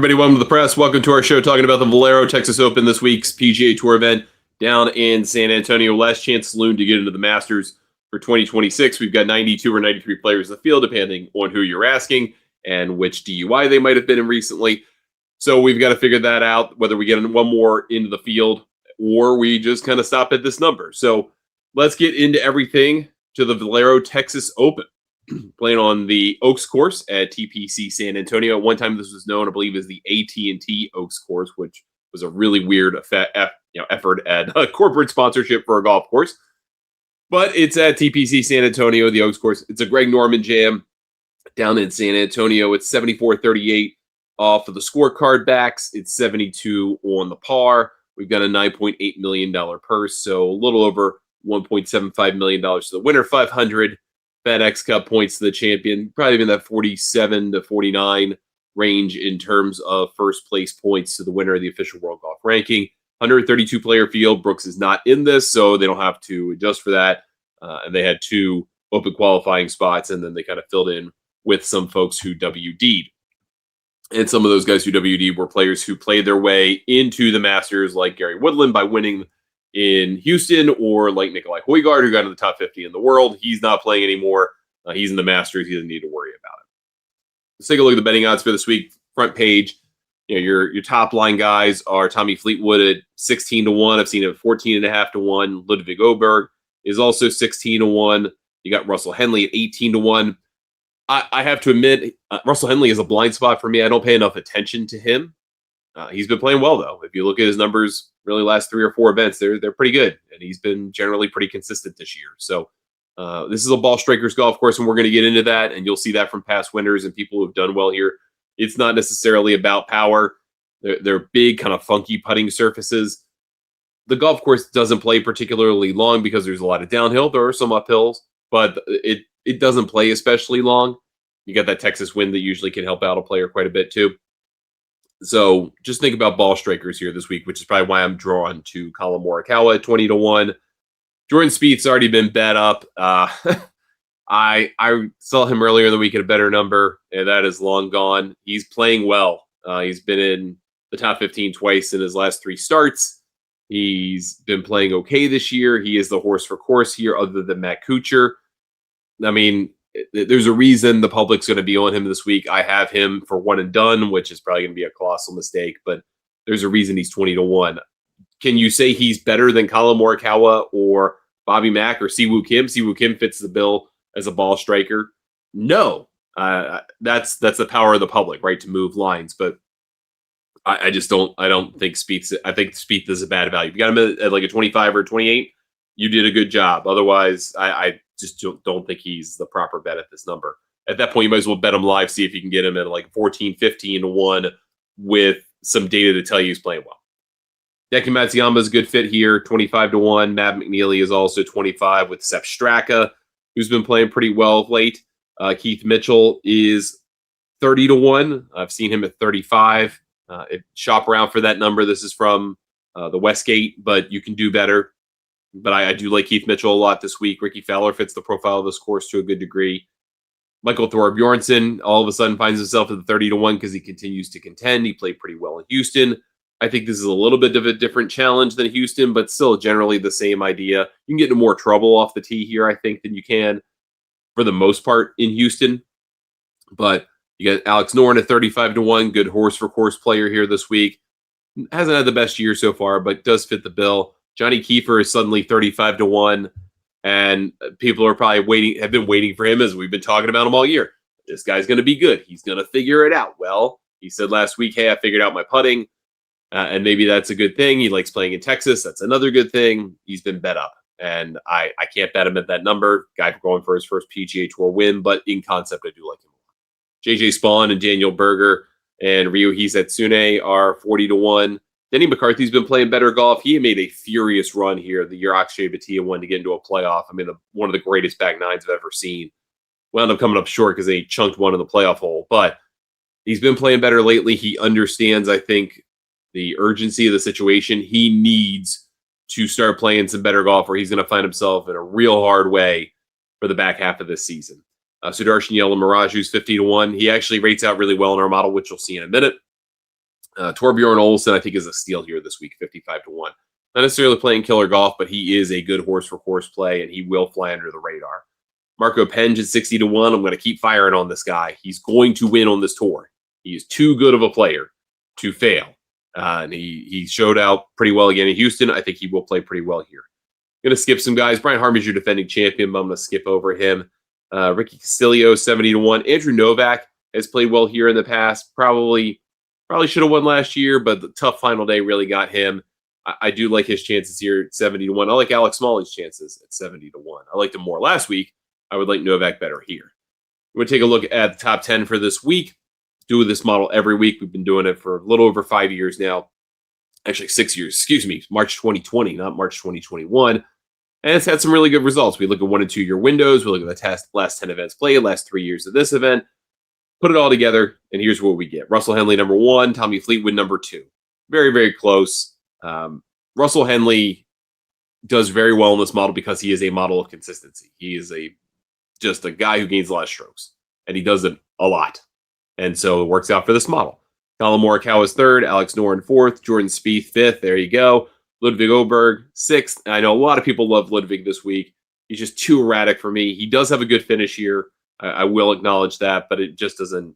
Everybody, welcome to the press. Welcome to our show talking about the Valero Texas Open, this week's PGA Tour event down in San Antonio. Last chance saloon to get into the Masters for 2026. We've got 92 or 93 players in the field, depending on who you're asking and which DUI they might have been in recently. So we've got to figure that out, whether we get one more into the field or we just kind of stop at this number. So let's get into everything to the Valero Texas Open. Playing on the Oaks course at TPC San Antonio. At one time, this was known, I believe, as the AT&T Oaks course, which was a really weird effort at corporate sponsorship for a golf course. But it's at TPC San Antonio, the Oaks course. It's a Greg Norman jam down in San Antonio. It's 74-38 off of the scorecard backs. It's 72 on the par. We've got a $9.8 million purse, so a little over $1.75 million to the winner, 500 FedEx Cup points to the champion, probably in that 47 to 49 range in terms of first place points to the winner of the official World Golf Ranking. 132 player field. Brooks is not in this, so they don't have to adjust for that. And they had two open qualifying spots, and then they kind of filled in with some folks who WD'd. And some of those guys who WD'd were players who played their way into the Masters, like Gary Woodland by winning in Houston, or like Nikolai Højgaard, who got into the top 50 in the world. He's not playing anymore. He's in the Masters. He doesn't need to worry about it. Let's take a look at the betting odds for this week. Front page, your top line guys are Tommy Fleetwood at 16-1. I've seen him at 14.5-1. Ludwig Åberg is also 16-1. You got Russell Henley at 18-1. I have to admit, Russell Henley is a blind spot for me. I don't pay enough attention to him. He's been playing well, though. If you look at his numbers, really last 3 or 4 events, they're pretty good, and he's been generally pretty consistent this year. So this is a ball strikers golf course, and we're going to get into that, and you'll see that from past winners and people who have done well here. It's not necessarily about power. They're big, kind of funky putting surfaces. The golf course doesn't play particularly long because there's a lot of downhill. There are some uphills, but it doesn't play especially long. You got that Texas wind that usually can help out a player quite a bit too. So just think about ball strikers here this week, which is probably why I'm drawn to Colin Morikawa at 20-1. Jordan Spieth's already been bet up. I saw him earlier in the week at a better number, and that is long gone. He's playing well. He's been in the top 15 twice in his last 3 starts. He's been playing okay this year. He is the horse for course here, other than Matt Kuchar. I mean, there's a reason the public's going to be on him this week. I have him for one and done, which is probably going to be a colossal mistake, but there's a reason he's 20-1. Can you say he's better than Colin Morikawa or Bobby Mack or Siwoo Kim? Siwoo Kim fits the bill as a ball striker. No, that's the power of the public, right? To move lines. But I don't think Spieth, I think Spieth is a bad value. If you got him at like a 25 or 28, you did a good job. Otherwise, I just don't think he's the proper bet at this number. At that point, you might as well bet him live, see if you can get him at like 14, 15-1 with some data to tell you he's playing well. Deki Matsuyama is a good fit here, 25-1. Matt McNeely is also 25 with Sepp Straka, who's been playing pretty well of late. Keith Mitchell is 30-1. I've seen him at 35. Shop around for that number. This is from the Westgate, but you can do better. But I do like Keith Mitchell a lot this week. Ricky Fowler fits the profile of this course to a good degree. Michael Thorbjornsen all of a sudden finds himself at the 30-1 because he continues to contend. He played pretty well in Houston. I think this is a little bit of a different challenge than Houston, but still generally the same idea. You can get into more trouble off the tee here, I think, than you can for the most part in Houston. But you got Alex Noren at 35-1, good horse for course player here this week. Hasn't had the best year so far, but does fit the bill. Johnny Kiefer is suddenly 35-1, and people are probably have been waiting for him, as we've been talking about him all year. This guy's going to be good. He's going to figure it out. Well, he said last week, hey, I figured out my putting, and maybe that's a good thing. He likes playing in Texas. That's another good thing. He's been bet up, and I can't bet him at that number. Guy going for his first PGA Tour win, but in concept, I do like him a lot. JJ Spawn and Daniel Berger and Ryohei Satsune are 40-1. Denny McCarthy's been playing better golf. He made a furious run here the year Akshay Bhatia won to get into a playoff. I mean, one of the greatest back nines I've ever seen. Wound up coming up short because they chunked one in the playoff hole. But he's been playing better lately. He understands, I think, the urgency of the situation. He needs to start playing some better golf, or he's going to find himself in a real hard way for the back half of this season. Sudarshan Yella Miraju's 50-1. He actually rates out really well in our model, which you'll see in a minute. Torbjorn Olsen, I think, is a steal here this week, 55-1. Not necessarily playing killer golf, but he is a good horse for course play, and he will fly under the radar. Marco Penge at 60-1. I'm going to keep firing on this guy. He's going to win on this tour. He is too good of a player to fail. And he showed out pretty well again in Houston. I think he will play pretty well here. Going to skip some guys. Brian Harman's your defending champion, but I'm going to skip over him. Ricky Castillo, 70-1. Andrew Novak has played well here in the past. Probably should have won last year, but the tough final day really got him. I do like his chances here at 70-1. I like Alex Smalley's chances at 70-1. I liked him more last week. I would like Novak better here. We're going to take a look at the top 10 for this week. Do this model every week. We've been doing it for a little over 5 years now. Actually, 6 years. Excuse me. March 2020, not March 2021. And it's had some really good results. We look at 1 and 2 year windows. We look at the last 10 events played, last 3 years of this event. Put it all together, and here's what we get. Russell Henley, number 1. Tommy Fleetwood, number 2. Very, very close. Russell Henley does very well in this model because he is a model of consistency. He is just a guy who gains a lot of strokes, and he does it a lot. And so it works out for this model. Colin Morikawa is 3rd, Alex Noren 4th, Jordan Spieth 5th. There you go. Ludwig Oberg 6th. I know a lot of people love Ludwig this week. He's just too erratic for me. He does have a good finish here. I will acknowledge that, but it just doesn't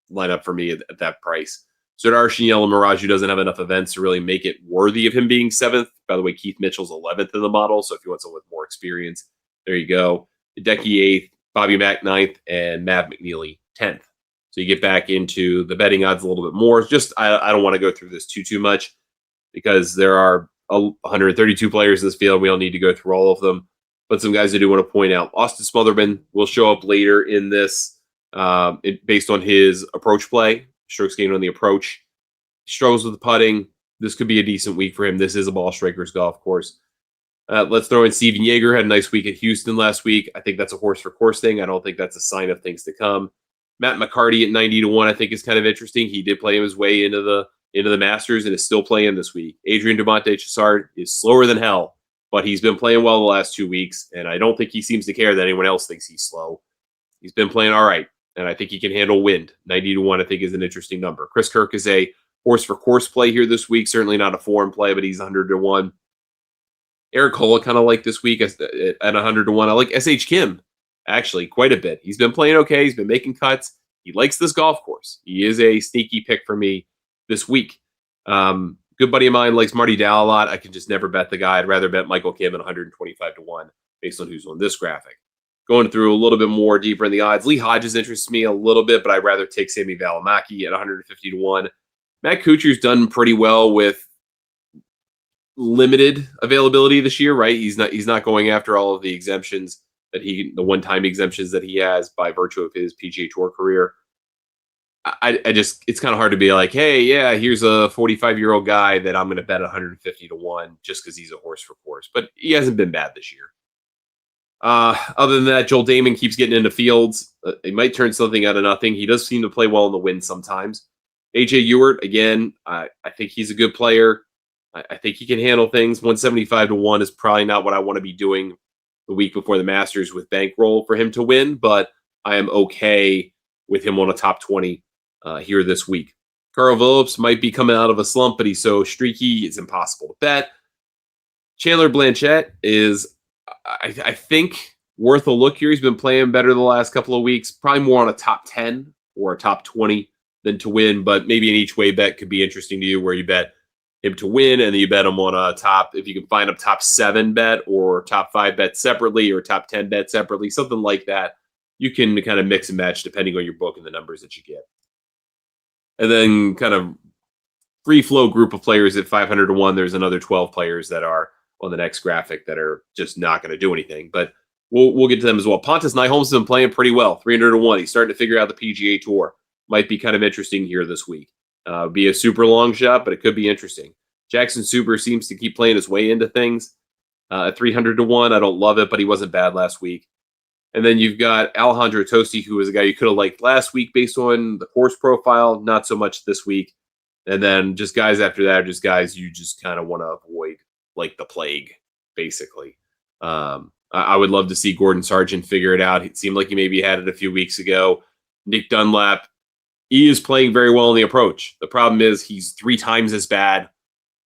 line up for me at that price. Sudarshana Yalamaraju doesn't have enough events to really make it worthy of him being 7th. By the way, Keith Mitchell's 11th in the model, so if you want someone with more experience, there you go. Hideki 8th, Bobby Mack 9th, and Mav McNeely 10th. So you get back into the betting odds a little bit more. Just I don't want to go through this too much because there are 132 players in this field. We don't need to go through all of them. But some guys I do want to point out. Austin Smotherman will show up later in this based on his approach play. Strokes gained on the approach. He struggles with the putting. This could be a decent week for him. This is a ball striker's golf course. Let's throw in Steven Yeager. Had a nice week at Houston last week. I think that's a horse for course thing. I don't think that's a sign of things to come. Matt McCarty at 90-1, I think is kind of interesting. He did play his way into the Masters and is still playing this week. Adrian Dumonte Chassard is slower than hell, but he's been playing well the last 2 weeks, and I don't think he seems to care that anyone else thinks he's slow. He's been playing all right, and I think he can handle wind. 90-1, I think, is an interesting number. Chris Kirk is a horse for course play here this week. Certainly not a form play, but he's 100-1. Eric Cole, kind of like this week at 100-1. I like S.H. Kim, actually, quite a bit. He's been playing okay. He's been making cuts. He likes this golf course. He is a sneaky pick for me this week. Good buddy of mine likes Marty Dow a lot. I can just never bet the guy. I'd rather bet Michael Kim at 125-1 based on who's on this graphic. Going through a little bit more deeper in the odds, Lee Hodges interests me a little bit, but I'd rather take Sami Valimaki at 150-1. Matt Kuchar's done pretty well with limited availability this year, right? He's not going after all of the exemptions the one-time exemptions that he has by virtue of his PGA Tour career. I just, it's kind of hard to be like, hey, yeah, here's a 45-year-old guy that I'm going to bet 150-1 just because he's a horse for course. But he hasn't been bad this year. Other than that, Joel Damon keeps getting into fields. He might turn something out of nothing. He does seem to play well in the wind sometimes. AJ Ewert, again, I think he's a good player. I think he can handle things. 175-1 is probably not what I want to be doing the week before the Masters with bankroll for him to win, but I am okay with him on a top 20 here this week. Carl Phillips might be coming out of a slump, but he's so streaky, it's impossible to bet. Chandler Blanchett is, I think, worth a look here. He's been playing better the last couple of weeks, probably more on a top 10 or a top 20 than to win, but maybe an each way bet could be interesting to you where you bet him to win and then you bet him on a top, if you can find a top 7 bet or top 5 bet separately or top 10 bet separately, something like that. You can kind of mix and match depending on your book and the numbers that you get. And then kind of free flow group of players at 500-1. There's another 12 players that are on the next graphic that are just not going to do anything, but we'll get to them as well. Pontus Nyholm has been playing pretty well, 300-1. He's starting to figure out the PGA Tour. Might be kind of interesting here this week. Be a super long shot, but it could be interesting. Jackson Super seems to keep playing his way into things at 300-1. I don't love it, but he wasn't bad last week. And then you've got Alejandro Tosti, who is a guy you could have liked last week based on the course profile, not so much this week. And then just guys after that are just guys you just kind of want to avoid like the plague, basically. I would love to see Gordon Sargent figure it out. It seemed like he maybe had it a few weeks ago. Nick Dunlap, he is playing very well in the approach. The problem is he's 3 times as bad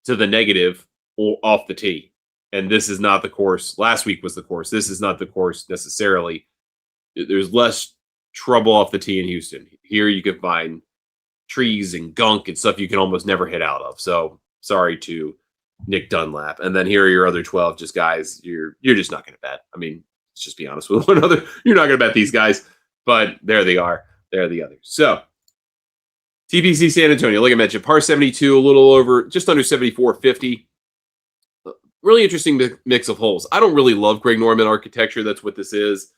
to the negative or off the tee. And this is not the course. Last week was the course. This is not the course necessarily. There's less trouble off the tee in Houston. Here you can find trees and gunk and stuff you can almost never hit out of. So sorry to Nick Dunlap. And then here are your other 12 just guys you're just not going to bet. I mean, let's just be honest with one another. You're not going to bet these guys, but there they are. There are the others. So TPC San Antonio, like I mentioned, par 72, a little over, just under 74.50. Really interesting mix of holes. I don't really love Greg Norman architecture. That's what this is.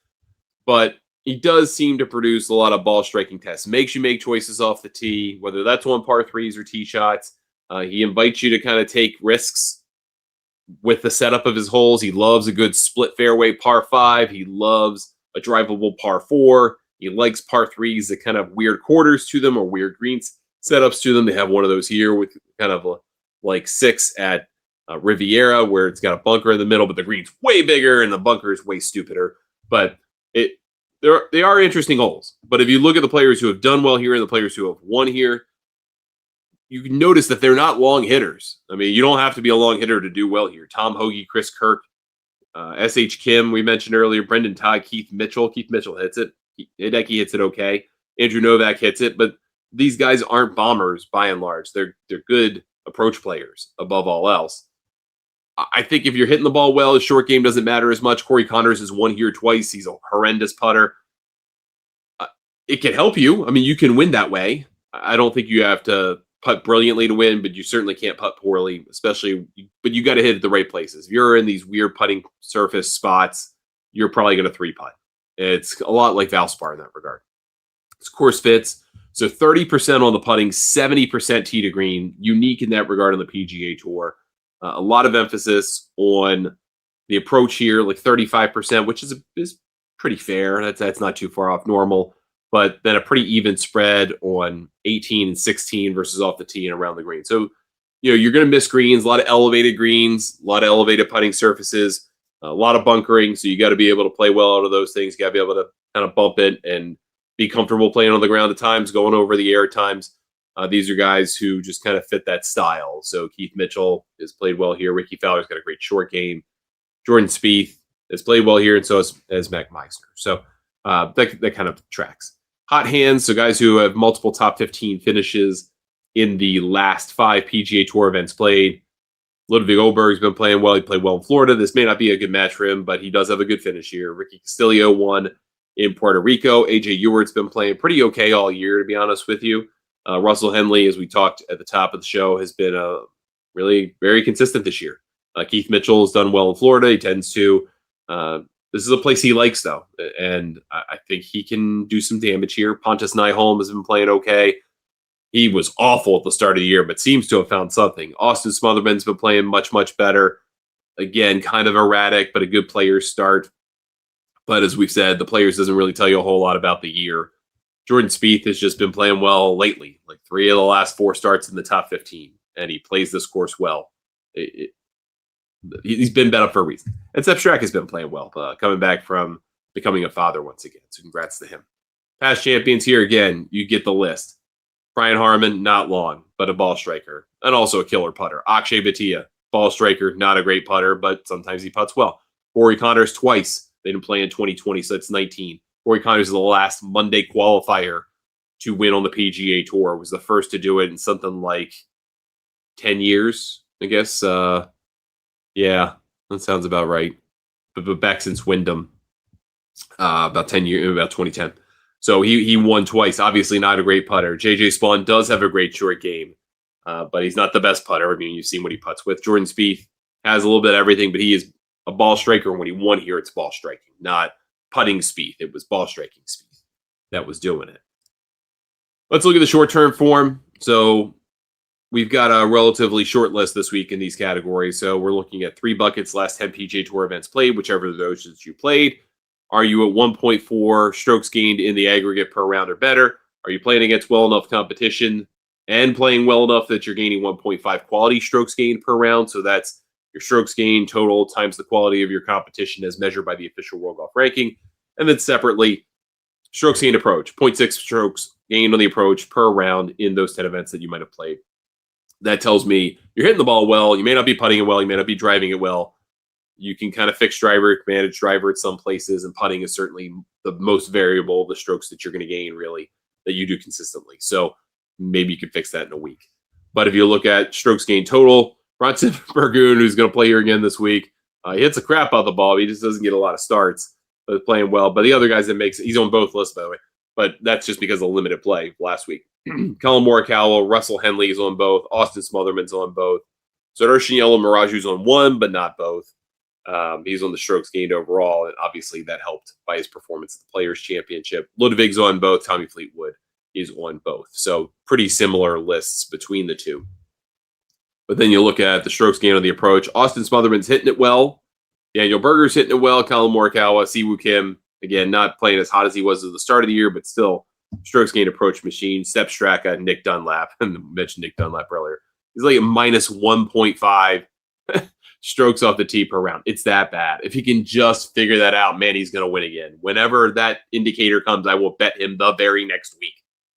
But he does seem to produce a lot of ball striking tests. Makes you make choices off the tee, whether that's on par threes or tee shots. He invites you to kind of take risks with the setup of his holes. He loves a good split fairway par 5. He loves a drivable par 4. He likes par 3s that kind of weird quarters to them or weird greens setups to them. They have one of those here with kind of like 6 at Riviera, where it's got a bunker in the middle, but the green's way bigger and the bunker is way stupider. But they are interesting holes. But if you look at the players who have done well here and the players who have won here, you can notice that they're not long hitters. I mean, you don't have to be a long hitter to do well here. Tom Hoagie, Chris Kirk, S.H. Kim, we mentioned earlier, Brendan Todd, Keith Mitchell. Keith Mitchell hits it. Hideki hits it okay. Andrew Novak hits it. But these guys aren't bombers by and large. They're good approach players above all else. I think if you're hitting the ball well, his short game doesn't matter as much. Corey Connors has won here twice. He's a horrendous putter. It can help you. I mean, you can win that way. I don't think you have to putt brilliantly to win, but you certainly can't putt poorly, especially, but you got to hit at the right places. If you're in these weird putting surface spots, you're probably going to 3-putt. It's a lot like Valspar in that regard. This course fits. So 30% on the putting, 70% tee to green, unique in that regard on the PGA Tour. A lot of emphasis on the approach here, like 35%, which is pretty fair. That's not too far off normal, but then a pretty even spread on 18 and 16 versus off the tee and around the green. So, you're going to miss greens, a lot of elevated greens, a lot of elevated putting surfaces, a lot of bunkering. So you got to be able to play well out of those things. You got to be able to kind of bump it and be comfortable playing on the ground at times, going over the air at times. These are guys who just kind of fit that style. So Keith Mitchell has played well here. Ricky Fowler's got a great short game. Jordan Spieth has played well here, and so has Mac Meisner. So that kind of tracks. Hot hands, so guys who have multiple top 15 finishes in the last 5 PGA Tour events played. Ludwig Oberg's been playing well. He played well in Florida. This may not be a good match for him, but he does have a good finish here. Ricky Castillo won in Puerto Rico. AJ Ewart's been playing pretty okay all year, to be honest with you. Russell Henley, as we talked at the top of the show, has been really very consistent this year. Keith Mitchell has done well in Florida. He tends to. This is a place he likes, though, and I think he can do some damage here. Pontus Nyholm has been playing okay. He was awful at the start of the year, but seems to have found something. Austin Smotherman's been playing much, much better. Again, kind of erratic, but a good player's start. But as we've said, the players doesn't really tell you a whole lot about the year. Jordan Spieth has just been playing well lately, like 3 of the last 4 starts in the top 15, and he plays this course well. He's been bet up for a reason. And Sepp Strack has been playing well, coming back from becoming a father once again. So congrats to him. Past champions here again, you get the list. Brian Harman, not long, but a ball striker, and also a killer putter. Akshay Bhatia, ball striker, not a great putter, but sometimes he putts well. Corey Connors twice. They didn't play in 2020, so that's 19. Corey Connors is the last Monday qualifier to win on the PGA Tour. Was the first to do it in something like 10 years, I guess. Yeah, that sounds about right. But back since Wyndham, about 10 years, about 2010. So he won twice. Obviously not a great putter. JJ Spawn does have a great short game, but he's not the best putter. I mean, you've seen what he putts with. Jordan Spieth has a little bit of everything, but he is a ball striker. And when he won here, it's ball striking, not putting Spieth. It was ball striking Spieth that was doing it. Let's look at the short-term form. So we've got a relatively short list this week in these categories. So we're looking at 3 buckets, last 10 PGA Tour events played, whichever of those you played. Are you at 1.4 strokes gained in the aggregate per round or better? Are you playing against well enough competition and playing well enough that you're gaining 1.5 quality strokes gained per round? So that's your strokes gained total times the quality of your competition as measured by the official World Golf Ranking. And then separately, Strokes gained approach, 0.6 strokes gained on the approach per round in those 10 events that you might have played. That tells me you're hitting the ball well. You may not be putting it well. You may not be driving it well. You can kind of fix driver, manage driver at some places, and putting is certainly the most variable of the strokes that you're going to gain, really, that you do consistently. So maybe you can fix that in a week. But if you look at strokes gained total, Bronson Burgoon, who's going to play here again this week, he hits the crap out of the ball. He just doesn't get a lot of starts, but playing well. But the other guys that makes, he's on both lists, by the way. But that's just because of limited play last week. Colin Morikawa, Russell Henley is on both. Austin Smotherman's on both. So Yellow Miraju's on one, but not both. He's on the strokes gained overall, and obviously that helped by his performance at the Players' Championship. Ludwig's on both. Tommy Fleetwood is on both. So pretty similar lists between the two. But then you look at the strokes gained on the approach. Austin Smotherman's hitting it well. Daniel Berger's hitting it well. Colin Morikawa, Siwoo Kim, again, not playing as hot as he was at the start of the year, but still strokes gained approach machine. Sepp Straka, Nick Dunlap. I mentioned Nick Dunlap earlier. He's like a minus 1.5 strokes off the tee per round. It's that bad. If he can just figure that out, man, he's going to win again. Whenever that indicator comes, I will bet him the very next week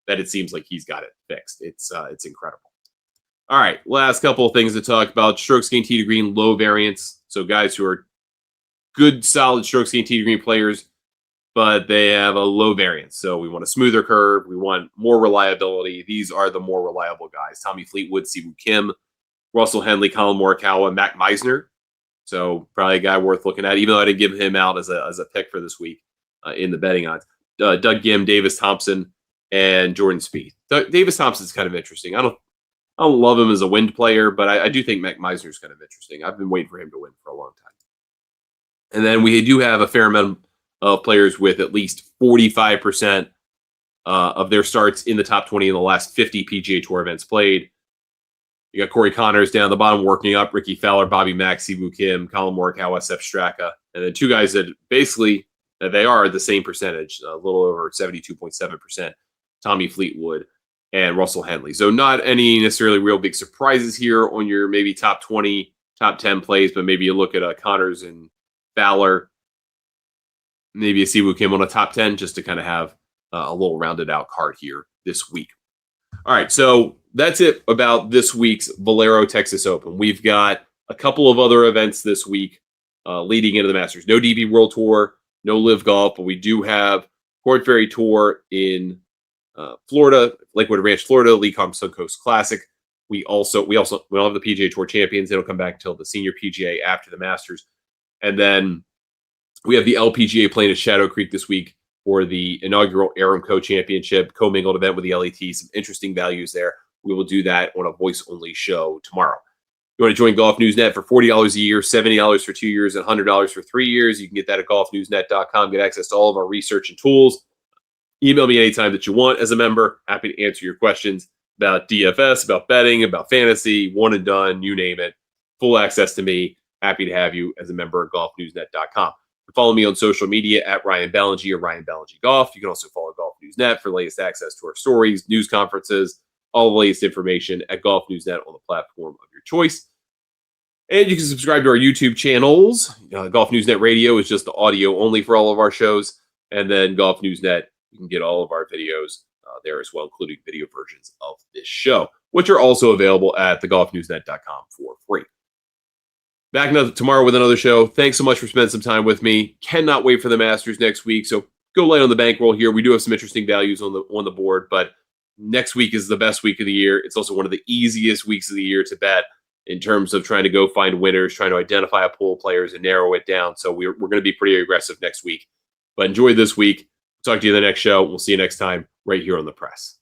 that it seems like he's got it fixed. It's incredible. All right, last couple of things to talk about. Strokes gained tee to green, low variance. So guys who are good, solid strokes gained tee to green players, but they have a low variance. So we want a smoother curve. We want more reliability. These are the more reliable guys. Tommy Fleetwood, Siwoo Kim, Russell Henley, Colin Morikawa, and Matt Meisner. So probably a guy worth looking at, even though I didn't give him out as a pick for this week in the betting odds. Doug Gim, Davis Thompson, and Jordan Spieth. Davis Thompson's kind of interesting. I don't love him as a wind player, but I do think Matt Meisner's kind of interesting. I've been waiting for him to win for a long time. And then we do have a fair amount of players with at least 45% of their starts in the top 20 in the last 50 PGA Tour events played. You got Corey Connors down the bottom working up, Ricky Fowler, Bobby Mack, Siwoo Kim, Colin Morikawa, Sepp Straka, and then two guys that basically they are the same percentage, a little over 72.7%, Tommy Fleetwood and Russell Henley. So not any necessarily real big surprises here on your maybe top 20, top 10 plays, but maybe you look at Connors and Fowler, maybe a Siwoo Kim on a top 10 just to kind of have a little rounded out card here this week. All right, so that's it about this week's Valero Texas Open. We've got a couple of other events this week leading into the Masters. No DP World Tour, no Live Golf, but we do have Port Ferry Tour in Florida, Lakewood Ranch, Florida, Lecom Suncoast Classic. We don't have the PGA Tour champions. They don't come back until the Senior PGA after the Masters. And then we have the LPGA playing at Shadow Creek this week for the inaugural Aramco Championship, commingled event with the LET. Some interesting values there. We will do that on a voice-only show tomorrow. You want to join Golf News Net for $40 a year, $70 for 2 years, and $100 for 3 years. You can get that at golfnewsnet.com. Get access to all of our research and tools. Email me anytime that you want as a member. Happy to answer your questions about DFS, about betting, about fantasy, one and done, you name it. Full access to me. Happy to have you as a member at golfnewsnet.com. Follow me on social media at Ryan Ballingy or Ryan Ballingy Golf. You can also follow Golf News Net for latest access to our stories, news conferences, all the latest information at Golf News Net on the platform of your choice. And you can subscribe to our YouTube channels. Golf News Net Radio is just the audio only for all of our shows. And then Golf News Net, you can get all of our videos there as well, including video versions of this show, which are also available at thegolfnewsnet.com for free. Back tomorrow with another show. Thanks so much for spending some time with me. Cannot wait for the Masters next week. So go light on the bankroll here. We do have some interesting values on the board, but next week is the best week of the year. It's also one of the easiest weeks of the year to bet in terms of trying to go find winners, trying to identify a pool of players and narrow it down. So we're going to be pretty aggressive next week. But enjoy this week. Talk to you in the next show. We'll see you next time right here on The Press.